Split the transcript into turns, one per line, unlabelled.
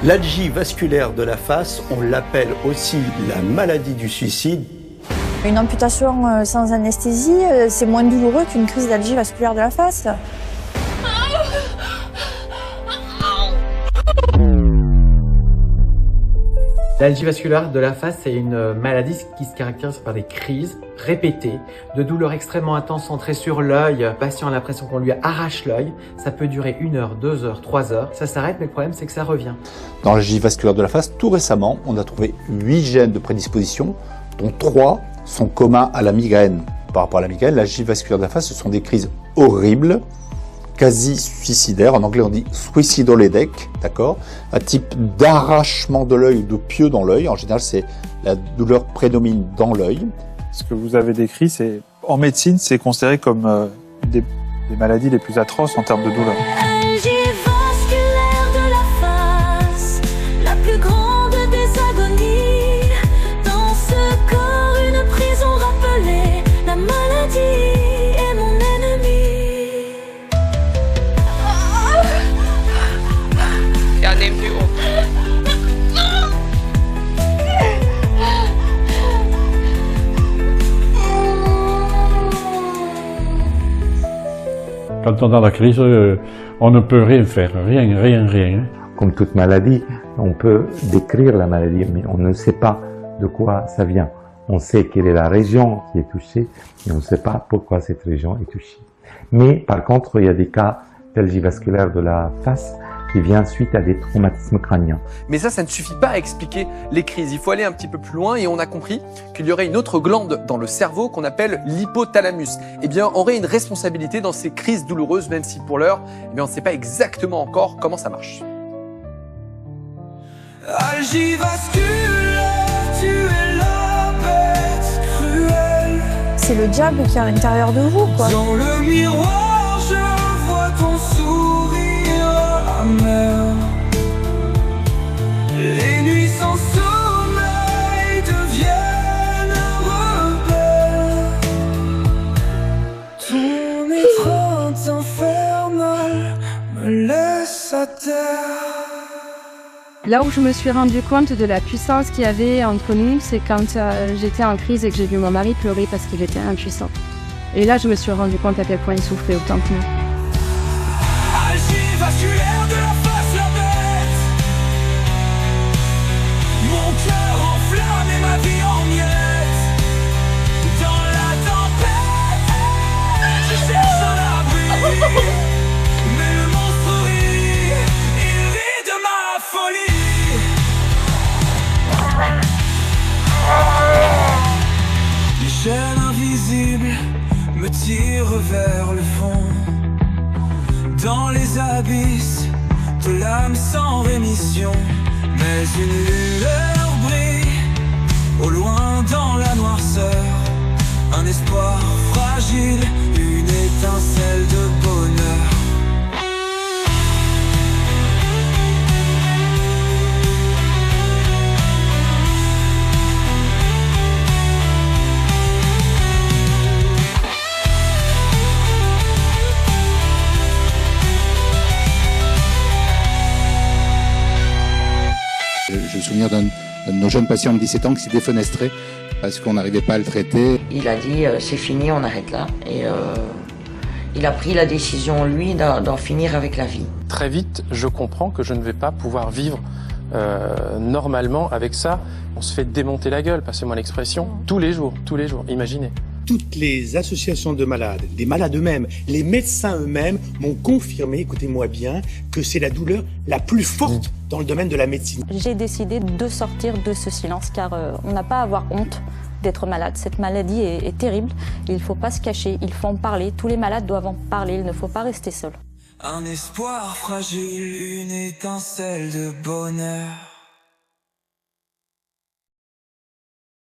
L'algie vasculaire de la face, on l'appelle aussi la maladie du suicide.
Une amputation sans anesthésie, c'est moins douloureux qu'une crise d'algie vasculaire de la face.
L'algie vasculaire de la face, c'est une maladie qui se caractérise par des crises répétées, de douleurs extrêmement intenses centrées sur l'œil. Le patient a l'impression qu'on lui arrache l'œil. Ça peut durer 1 heure, 2 heures, 3 heures. Ça s'arrête, mais le problème, c'est que ça revient.
Dans l'algie vasculaire de la face, tout récemment, on a trouvé 8 gènes de prédisposition, dont 3 sont communs à la migraine. Par rapport à la migraine, l'algie vasculaire de la face, ce sont des crises horribles, quasi suicidaire, en anglais on dit suicidal headache, d'accord, un type d'arrachement de l'œil ou de pieu dans l'œil. En général, c'est la douleur prédomine dans l'œil.
Ce que vous avez décrit, c'est en médecine, c'est considéré comme des maladies les plus atroces en termes de douleur.
Algie vasculaire de la face, la plus grande des agonies. Dans ce corps, une prison rappelée, la maladie est mon ennemi.
Ja, nehmt u op.
Quand on est dans la crise, on ne peut rien faire, rien.
Comme toute maladie, on peut décrire la maladie, mais on ne sait pas de quoi ça vient. On sait quelle est la région qui est touchée, mais on ne sait pas pourquoi cette région est touchée. Mais par contre, il y a des cas d'algie vasculaire de la face qui vient suite à des traumatismes crâniens.
Mais ça ne suffit pas à expliquer les crises. Il faut aller un petit peu plus loin et on a compris qu'il y aurait une autre glande dans le cerveau qu'on appelle l'hypothalamus. Eh bien, aurait une responsabilité dans ces crises douloureuses, même si pour l'heure, eh bien, on ne sait pas exactement encore comment ça marche.
Algie vasculaire, tu es la bête cruelle.
C'est le diable qui est à l'intérieur de vous, quoi.
Dans le miroir, je vois ton sourire amer. Les nuits sans sommeil deviennent rebelles. Ton étreinte infernale me laisse à terre.
Là où je me suis rendu compte de la puissance qu'il y avait entre nous, c'est quand j'étais en crise et que j'ai vu mon mari pleurer parce qu'il était impuissant. Et là, je me suis rendu compte à quel point il souffrait autant que nous.
Algie vasculaire de la face, la bête. Mon cœur en flamme et ma vie en miettes. Dans la tempête, je cherche un abri. Mais le monstre rit, il rit de ma folie. Les chaînes invisibles me tirent vers le fond. Dans les abysses de l'âme sans rémission. Mais une lueur brille au loin dans la noirceur. Un espoir fragile, une étincelle de bonheur.
Je me souviens d'un de nos jeunes patients de 17 ans qui s'est défenestré parce qu'on n'arrivait pas à le traiter.
Il a dit c'est fini, on arrête là. Et il a pris la décision, lui, d'en finir avec la vie.
Très vite, je comprends que je ne vais pas pouvoir vivre normalement avec ça. On se fait démonter la gueule, passez-moi l'expression, tous les jours, imaginez.
Toutes les associations de malades, des malades eux-mêmes, les médecins eux-mêmes m'ont confirmé, écoutez-moi bien, que c'est la douleur la plus forte dans le domaine de la médecine.
J'ai décidé de sortir de ce silence car on n'a pas à avoir honte d'être malade. Cette maladie est terrible, il ne faut pas se cacher, il faut en parler. Tous les malades doivent en parler, il ne faut pas rester seul.
Un espoir fragile, une étincelle de bonheur.